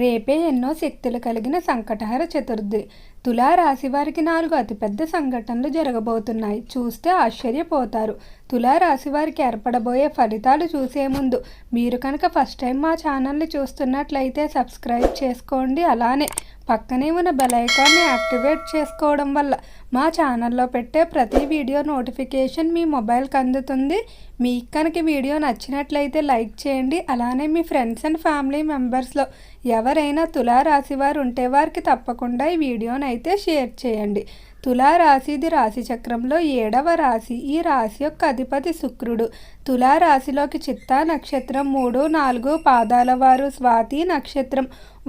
రేపే ఎన్నో శక్తులు కలిగిన సంకటహర చతుర్థి. తులా రాశి వారికి 4 అతిపెద్ద సంఘటనలు జరగబోతున్నాయి. చూస్తే ఆశ్చర్యపోతారు. తులా రాశి వారికి ఏర్పడబోయే ఫలితాలు చూసే ముందు మీరు కనుక ఫస్ట్ టైం మా ఛానల్ని చూస్తున్నట్లయితే సబ్స్క్రైబ్ చేసుకోండి. అలానే పక్కనే ఉన్న బెల్ ఐకాన్ని యాక్టివేట్ చేసుకోవడం వల్ల మా ఛానల్లో పెట్టే ప్రతి వీడియో నోటిఫికేషన్ మీ మొబైల్కి అందుతుంది. మీకు కనుక వీడియో నచ్చినట్లయితే లైక్ చేయండి. అలానే మీ ఫ్రెండ్స్ అండ్ ఫ్యామిలీ మెంబర్స్లో ఎవరైనా తులా రాశి వారు ఉంటే వారికి తప్పకుండా ఈ వీడియోని అయితే షేర్ చేయండి. తులా రాశిది రాశి చక్రంలో 7వ రాశి. ఈ రాశి యొక్క అధిపతి శుక్రుడు. తులా రాశిలోకి చిత్తా నక్షత్రం 3, 4 పాదాల వారు, స్వాతి నక్షత్రం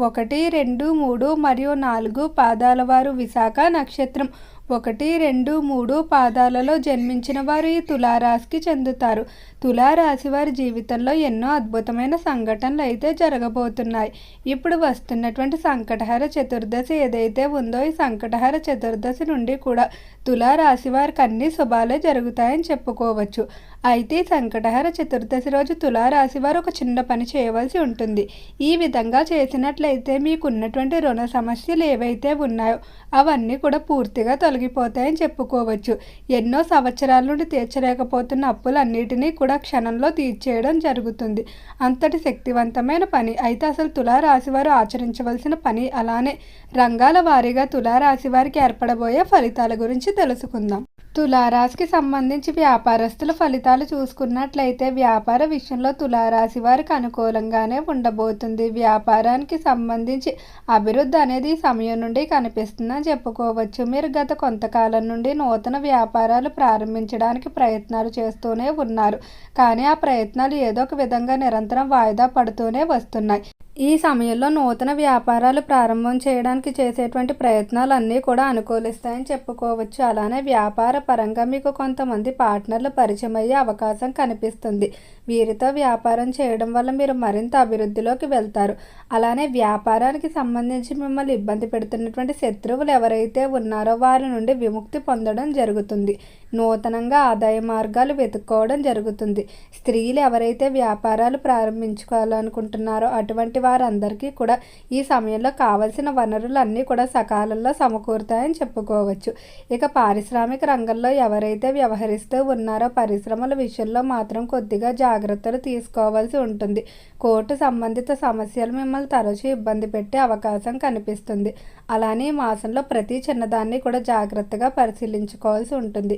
1, 2, 3 మరియు 4 పాదాల వారు, విశాఖ నక్షత్రం 1, 2, 3 పాదాలలో జన్మించిన వారు ఈ తులారాశికి చెందుతారు. తులారాశి వారి జీవితంలో ఎన్నో అద్భుతమైన సంఘటనలు అయితే జరగబోతున్నాయి. ఇప్పుడు వస్తున్నటువంటి సంకటహర చతుర్దశి ఏదైతే ఉందో ఈ సంకటహర చతుర్దశి నుండి కూడా తులారాశి వారికి అన్ని శుభాలే జరుగుతాయని చెప్పుకోవచ్చు. అయితే సంకటహర చతుర్దశి రోజు తులారాశి వారు ఒక చిన్న పని చేయవలసి ఉంటుంది. ఈ విధంగా చేసినట్లయితే మీకున్నటువంటి రుణ సమస్యలు ఏవైతే ఉన్నాయో అవన్నీ కూడా పూర్తిగా తొలగిపోతాయని చెప్పుకోవచ్చు. ఎన్నో సంవత్సరాల నుండి తీర్చలేకపోతున్న అప్పులన్నిటినీ కూడా క్షణంలో తీర్చేయడం జరుగుతుంది. అంతటి శక్తివంతమైన పని. అయితే అసలు తులారాశి వారు ఆచరించవలసిన పని, అలానే రంగాల వారీగా తులారాశి వారికి ఏర్పడబోయే ఫలితాల గురించి తెలుసుకుందాం. తులారాశికి సంబంధించి వ్యాపారస్తుల ఫలితాలు చూసుకున్నట్లయితే వ్యాపార విషయంలో తులారాశి వారికి అనుకూలంగానే ఉండబోతుంది. వ్యాపారానికి సంబంధించి అభివృద్ధి అనేది ఈ సమయం నుండి కనిపిస్తుందని చెప్పుకోవచ్చు. మీరు గత కొంతకాలం నుండి నూతన వ్యాపారాలు ప్రారంభించడానికి ప్రయత్నాలు చేస్తూనే ఉన్నారు. కానీ ఆ ప్రయత్నాలు ఏదో ఒక విధంగా నిరంతరం వాయిదా పడుతూనే వస్తున్నాయి. ఈ సమయంలో నూతన వ్యాపారాలు ప్రారంభం చేయడానికి చేసేటువంటి ప్రయత్నాలు అన్నీ కూడా అనుకూలిస్తాయని చెప్పుకోవచ్చు. అలానే వ్యాపార పరంగా మీకు కొంతమంది పార్ట్నర్లు పరిచయం అయ్యే అవకాశం కనిపిస్తుంది. వీరితో వ్యాపారం చేయడం వల్ల మీరు మరింత అభివృద్ధిలోకి వెళ్తారు. అలానే వ్యాపారానికి సంబంధించి మిమ్మల్ని ఇబ్బంది పెడుతున్నటువంటి శత్రువులు ఎవరైతే ఉన్నారో వారి నుండి విముక్తి పొందడం జరుగుతుంది. నూతనంగా ఆదాయ మార్గాలు వెతుక్కోవడం జరుగుతుంది. స్త్రీలు ఎవరైతే వ్యాపారాలు ప్రారంభించుకోవాలనుకుంటున్నారో అటువంటి వారందరికీ కూడా ఈ సమయంలో కావలసిన వనరులు అన్నీ కూడా సకాలంలో సమకూరుతాయని చెప్పుకోవచ్చు. ఇక పారిశ్రామిక రంగంలో ఎవరైతే వ్యవహరిస్తూ ఉన్నారో పరిశ్రమల విషయంలో మాత్రం కొద్దిగా జాగ్రత్తలు తీసుకోవాల్సి ఉంటుంది. కోర్టు సంబంధిత సమస్యలు మిమ్మల్ని తరచూ ఇబ్బంది పెట్టే అవకాశం కనిపిస్తుంది. అలానే ఈ మాసంలో ప్రతి చిన్నదాన్ని కూడా జాగ్రత్తగా పరిశీలించుకోవాల్సి ఉంటుంది.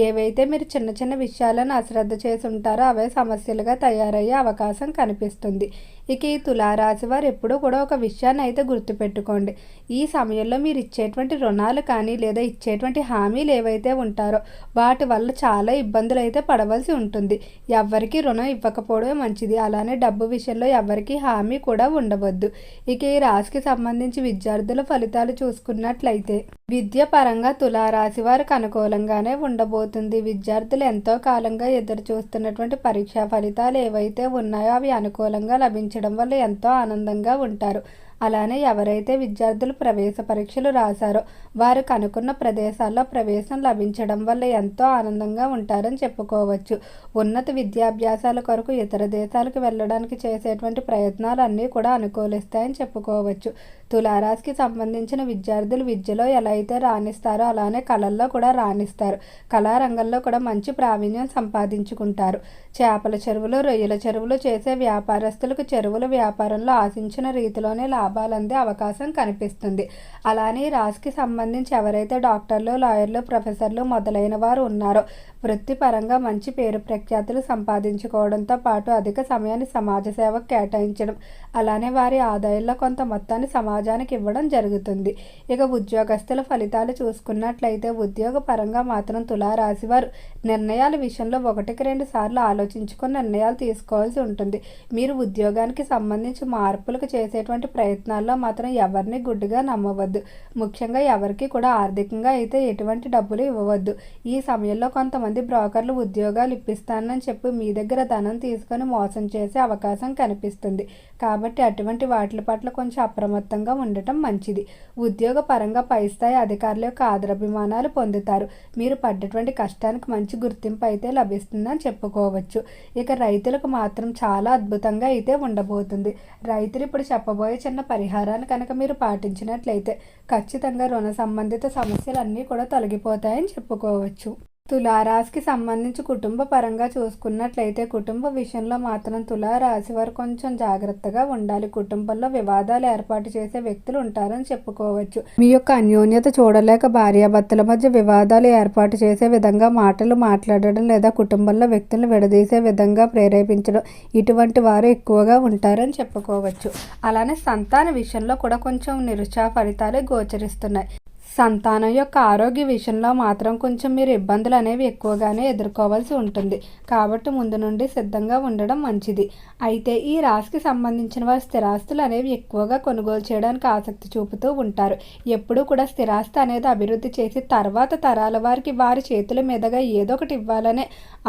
ఏవైతే మీరు చిన్న చిన్న విషయాలను అశ్రద్ధ చేసి ఉంటారో అవే సమస్యలుగా తయారయ్యే అవకాశం కనిపిస్తుంది. ఇక ఈ తులారాశి వారు ఎప్పుడూ కూడా ఒక విషయాన్ని అయితే గుర్తుపెట్టుకోండి. ఈ సమయంలో మీరు ఇచ్చేటువంటి రుణాలు కానీ లేదా ఇచ్చేటువంటి హామీలు ఏవైతే ఉంటారో వాటి వల్ల చాలా ఇబ్బందులు అయితే పడవలసి ఉంటుంది. ఎవరికి రుణం ఇవ్వకపోవడమే మంచిది. అలానే డబ్బు విషయంలో ఎవరికి హామీ కూడా ఉండవద్దు. ఇక ఈ రాశికి సంబంధించి విద్యార్థుల ఫలితాలు చూసుకున్నట్లయితే విద్య పరంగా తులారాశి వారికి అనుకూలంగానే ఉండబోతుంది. విద్యార్థులు ఎంతో కాలంగా ఎదురు చూస్తున్నటువంటి పరీక్షా ఫలితాలు ఏవైతే ఉన్నాయో అవి అనుకూలంగా లభించడం వల్ల ఎంతో ఆనందంగా ఉంటారు. అలానే ఎవరైతే విద్యార్థులు ప్రవేశ పరీక్షలు రాశారో వారికి అనుకున్న ప్రదేశాల్లో ప్రవేశం లభించడం వల్ల ఎంతో ఆనందంగా ఉంటారని చెప్పుకోవచ్చు. ఉన్నత విద్యాభ్యాసాల కొరకు ఇతర దేశాలకు వెళ్ళడానికి చేసేటువంటి ప్రయత్నాలు అన్నీ కూడా అనుకూలిస్తాయని చెప్పుకోవచ్చు. తులారాశికి సంబంధించిన విద్యార్థులు విద్యలో ఎలా అయితే రాణిస్తారో అలానే కళల్లో కూడా రాణిస్తారు. కళారంగంలో కూడా మంచి ప్రావీణ్యం సంపాదించుకుంటారు. చేపల చెరువులు, రొయ్యల చెరువులు చేసే వ్యాపారస్తులకు చెరువుల వ్యాపారంలో ఆశించిన రీతిలోనే లాభాలు అందే అవకాశం కనిపిస్తుంది. అలానే రాశికి సంబంధించి ఎవరైతే డాక్టర్లు, లాయర్లు, ప్రొఫెసర్లు మొదలైన వారు ఉన్నారో వృత్తిపరంగా మంచి పేరు ప్రఖ్యాతులు సంపాదించుకోవడంతో పాటు అధిక సమయాన్ని సమాజ సేవకు కేటాయించడం, అలానే వారి ఆదాయంలో కొంత మొత్తాన్ని సమాజానికి ఇవ్వడం జరుగుతుంది. ఇక ఉద్యోగస్తుల ఫలితాలు చూసుకున్నట్లయితే ఉద్యోగ పరంగా మాత్రం తులారాశి వారు నిర్ణయాల విషయంలో 1-2 సార్లు ఆలోచించుకొని నిర్ణయాలు తీసుకోవాల్సి ఉంటుంది. మీరు ఉద్యోగానికి సంబంధించి మార్పులకు చేసేటువంటి ప్రయత్నాల్లో మాత్రం ఎవరిని గుడ్డిగా నమ్మవద్దు. ముఖ్యంగా ఎవరికి కూడా ఆర్థికంగా అయితే ఎటువంటి డబ్బులు ఇవ్వవద్దు. ఈ సమయంలో కొంతమంది బ్రోకర్లు ఉద్యోగాలు ఇప్పిస్తానని చెప్పి మీ దగ్గర ధనం తీసుకొని మోసం చేసే అవకాశం కనిపిస్తుంది. కాబట్టి అటువంటి వాటి పట్ల కొంచెం అప్రమత్తంగా ఉండటం మంచిది. ఉద్యోగ పరంగా పై స్థాయి అధికారుల యొక్క ఆదరాభిమానాలు పొందుతారు. మీరు పడ్డటువంటి కష్టానికి మంచి గుర్తింపు అయితే లభిస్తుందని చెప్పుకోవచ్చు. ఇక రైతులకు మాత్రం చాలా అద్భుతంగా అయితే ఉండబోతుంది. రైతులు ఇప్పుడు చెప్పబోయే చిన్న పరిహారాన్ని కనుక మీరు పాటించినట్లయితే ఖచ్చితంగా రుణ సంబంధిత సమస్యలన్నీ కూడా తొలగిపోతాయని చెప్పుకోవచ్చు. తులారాశికి సంబంధించి కుటుంబ పరంగా చూసుకున్నట్లయితే కుటుంబ విషయంలో మాత్రం తులారాశి వారు కొంచెం జాగ్రత్తగా ఉండాలి. కుటుంబంలో వివాదాలు ఏర్పాటు చేసే వ్యక్తులు ఉంటారని చెప్పుకోవచ్చు. మీ యొక్క అన్యోన్యత చూడలేక భార్యాభర్తల మధ్య వివాదాలు ఏర్పాటు చేసే విధంగా మాటలు మాట్లాడడం లేదా కుటుంబంలో వ్యక్తులను విడదీసే విధంగా ప్రేరేపించడం, ఇటువంటి వారు ఎక్కువగా ఉంటారని చెప్పుకోవచ్చు. అలానే సంతాన విషయంలో కూడా కొంచెం నిరుత్సాహ ఫలితాలే గోచరిస్తున్నాయి. సంతానం యొక్క ఆరోగ్య విషయంలో మాత్రం కొంచెం మీరు ఇబ్బందులు అనేవి ఎక్కువగానే ఎదుర్కోవాల్సి ఉంటుంది. కాబట్టి ముందు నుండి సిద్ధంగా ఉండడం మంచిది. అయితే ఈ రాశికి సంబంధించిన వారు స్థిరాస్తులు అనేవి ఎక్కువగా కొనుగోలు చేయడానికి ఆసక్తి చూపుతూ ఉంటారు. ఎప్పుడూ కూడా స్థిరాస్తి అనేది అభివృద్ధి చేసి తర్వాత తరాల వారికి వారి చేతుల మీదుగా ఏదో ఒకటి ఇవ్వాలనే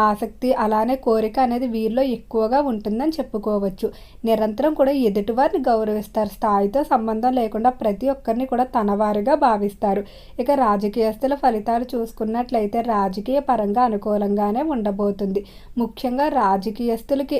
ఆసక్తి, అలానే కోరిక అనేది వీరిలో ఎక్కువగా ఉంటుందని చెప్పుకోవచ్చు. నిరంతరం కూడా ఎదుటివారిని గౌరవిస్తారు. స్థాయితో సంబంధం లేకుండా ప్రతి ఒక్కరిని కూడా తనవారిగా భావిస్తారు. ఇక రాజకీయస్తుల ఫలితాలు చూసుకున్నట్లయితే రాజకీయ పరంగా అనుకూలంగానే ఉండబోతుంది. ముఖ్యంగా రాజకీయస్తులకి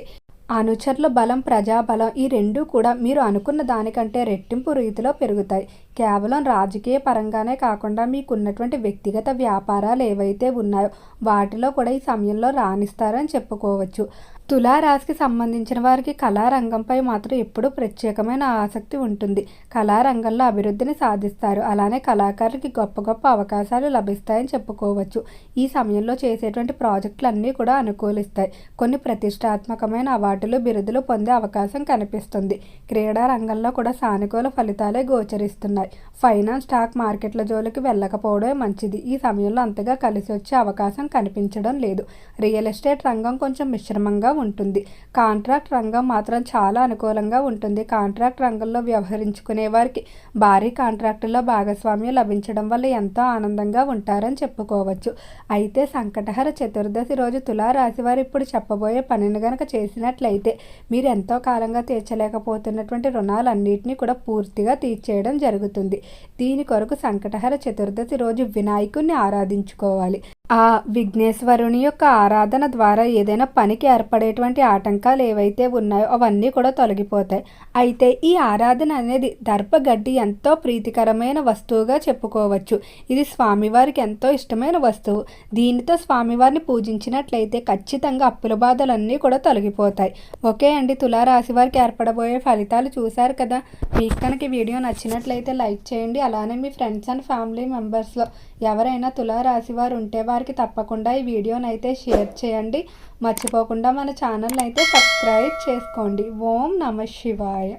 అనుచరుల బలం, ప్రజాబలం ఈ రెండూ కూడా మీరు అనుకున్న దానికంటే రెట్టింపు రీతిలో పెరుగుతాయి. కేవలం రాజకీయ పరంగానే కాకుండా మీకున్నటువంటి వ్యక్తిగత వ్యాపారాలు ఏవైతే ఉన్నాయో వాటిలో కూడా ఈ సమయంలో రాణిస్తారని చెప్పుకోవచ్చు. తులారాశికి సంబంధించిన వారికి కళారంగంపై మాత్రం ఎప్పుడూ ప్రత్యేకమైన ఆసక్తి ఉంటుంది. కళారంగంలో అభివృద్ధిని సాధిస్తారు. అలానే కళాకారులకి గొప్ప గొప్ప అవకాశాలు లభిస్తాయని చెప్పుకోవచ్చు. ఈ సమయంలో చేసేటువంటి ప్రాజెక్టులు అన్నీ కూడా అనుకూలిస్తాయి. కొన్ని ప్రతిష్టాత్మకమైన అవార్డులు, బిరుదులు పొందే అవకాశం కనిపిస్తుంది. క్రీడా రంగంలో కూడా సానుకూల ఫలితాలే గోచరిస్తున్నాయి. ఫైనాన్స్, స్టాక్ మార్కెట్ల జోలికి వెళ్ళకపోవడమే మంచిది. ఈ సమయంలో అంతగా కలిసి వచ్చే అవకాశం కనిపించడం లేదు. రియల్ ఎస్టేట్ రంగం కొంచెం మిశ్రమంగా ఉంటుంది. కాంట్రాక్ట్ రంగం మాత్రం చాలా అనుకూలంగా ఉంటుంది. కాంట్రాక్ట్ రంగంలో వ్యవహరించుకునే వారికి భారీ కాంట్రాక్టుల్లో భాగస్వామ్యం లభించడం వల్ల ఎంతో ఆనందంగా ఉంటారని చెప్పుకోవచ్చు. అయితే సంకటహర చతుర్దశి రోజు తులారాశి వారు ఇప్పుడు చెప్పబోయే పనిని గనక చేసినట్లయితే మీరు ఎంతో కాలంగా తీర్చలేకపోతున్నటువంటి రుణాలన్నింటినీ కూడా పూర్తిగా తీర్చేయడం జరుగుతుంది. దీని కొరకు సంకటహర చతుర్దశి రోజు వినాయకుడిని ఆరాధించుకోవాలి. ఆ విఘ్నేశ్వరుని యొక్క ఆరాధన ద్వారా ఏదైనా పనికి ఏర్పడేటువంటి ఆటంకాలు ఏవైతే ఉన్నాయో అవన్నీ కూడా తొలగిపోతాయి. అయితే ఈ ఆరాధన అనేది దర్భగడ్డి ఎంతో ప్రీతికరమైన వస్తువుగా చెప్పుకోవచ్చు. ఇది స్వామివారికి ఎంతో ఇష్టమైన వస్తువు. దీనితో స్వామివారిని పూజించినట్లయితే ఖచ్చితంగా అప్పుల బాధలన్నీ కూడా తొలగిపోతాయి. ఓకే అండి, తులారాశి వారికి ఏర్పడబోయే ఫలితాలు చూశారు కదా. మీకు కనుక ఈ వీడియో నచ్చినట్లయితే లైక్ చేయండి. అలానే మీ ఫ్రెండ్స్ అండ్ ఫ్యామిలీ మెంబర్స్లో ఎవరైనా తులారాశి వారు ఉంటే వారికి తప్పకుండా ఈ వీడియోని అయితే షేర్ చేయండి. మర్చిపోకుండా మన ఛానల్ని అయితే సబ్స్క్రైబ్ చేసుకోండి. ఓం నమః శివాయ.